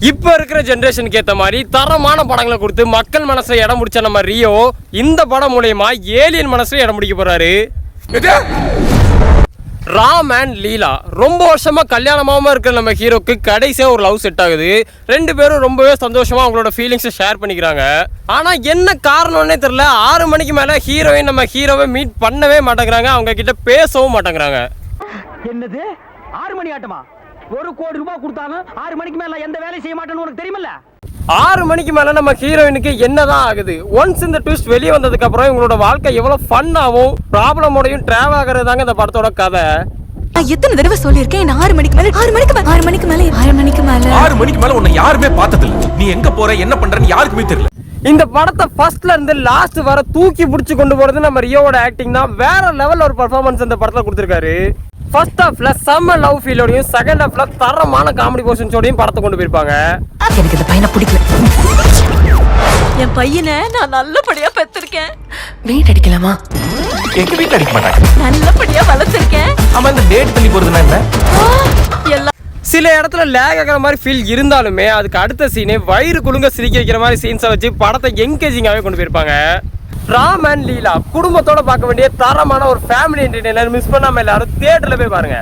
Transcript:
இப்போ இருக்கிற ஜென்ரேஷனுக்கு ஏற்ற மாதிரி தரமான படங்களை கொடுத்து மக்கள் மனசில் இடம் பிடிச்ச நம்ம ரியோ இந்த படம் மூலயமா ஏலியன் மனசில் இடம் பிடிக்க போறாரு. ராம் அண்ட் லீலா ரொம்ப வருஷமா கல்யாணமாம இருக்கிற நம்ம ஹீரோக்கு கடைசியாக ஒரு லவ் செட் ஆகுது. ரெண்டு பேரும் ரொம்பவே சந்தோஷமா அவங்களோட ஃபீலிங்ஸை ஷேர் பண்ணிக்கிறாங்க. ஆனா என்ன காரணம்னே தெரியல, 6 மணிக்கு மேல ஹீரோயின் நம்ம ஹீரோவை மீட் பண்ணவே மாட்டேங்கிறாங்க, அவங்க கிட்ட பேசவும் மாட்டேங்கிறாங்க. என்னது 6 மணி ஆட்டமா? 1 கோடி ரூபாய் கொடுத்தாலும் 6 மணிக்கு மேல எந்த வேலையும் செய்ய மாட்டேன்னு உனக்கு தெரியுமில்ல? 6 மணிக்கு மேல நம்ம ஹீரோயினுக்கு என்னதான் ஆகுது? ஒன்ஸ் இந்த ட்விஸ்ட் வெளியே வந்ததுக்கு அப்புறம் இவங்களோட வாழ்க்கை எவ்வளவு ஃபன்னாவும் ப்ராப்ளமோடையும் டிராவல் ஆகிறது தாங்க இந்த படத்தோட கதை. நான் எத்தனை தடவை சொல்லியிருக்கேன் 6 மணிக்கு மேல உன்னை யாருமே பார்த்ததில்ல. நீ எங்க போற என்ன பண்றன்னு யாருக்குமே தெரியல. இந்த படத்தை ஃபர்ஸ்ட்ல இருந்து லாஸ்ட் வர தூக்கி பிடிச்சி கொண்டு போறது நம்ம ரியோவோட ஆக்டிங் தான். வேற லெவல் ஒரு பெர்ஃபார்மன்ஸ் இந்த படத்துல கொடுத்திருக்காரு. ஃபர்ஸ்ட் ஹாஃப்ல செம்ம லவ் ஃபீலோடையும் செகண்ட் ஹாஃப்ல தரமான காமெடி போர்ஷன்ஸோடையும் படத்தை கொண்டு போயிருப்பாங்க. எனக்கு இந்த பையனை பிடிக்கல. என் பையனை நான் நல்லபடியா பெற்றிருக்கேன். வீட் அடிக்கலாமா? எங்க வீட்டுல அடிக்க மாட்டாங்க. நல்லபடியா வளர்த்திருக்கேன். ஆமா, இந்த டேட் தள்ளி போறதுன்னா என்ன? எல்லாம் சில இடத்துல லேக் ஆகிற மாதிரி ஃபீல் இருந்தாலுமே அதுக்கு அடுத்த சீனே வயிறு குலுங்க சிரிக்க வைக்கிற மாதிரி சீன்ஸை வச்சு படத்தை என்கேஜிங்காகவே கொண்டு போயிருப்பாங்க. ராம் அண்ட் லீலா குடும்பத்தோட பார்க்க வேண்டிய தரமான ஒரு ஃபேமிலி என்டர்டெய்னர். மிஸ் பண்ணாம எல்லாரும் தியேட்டர்ல போய் பாருங்க.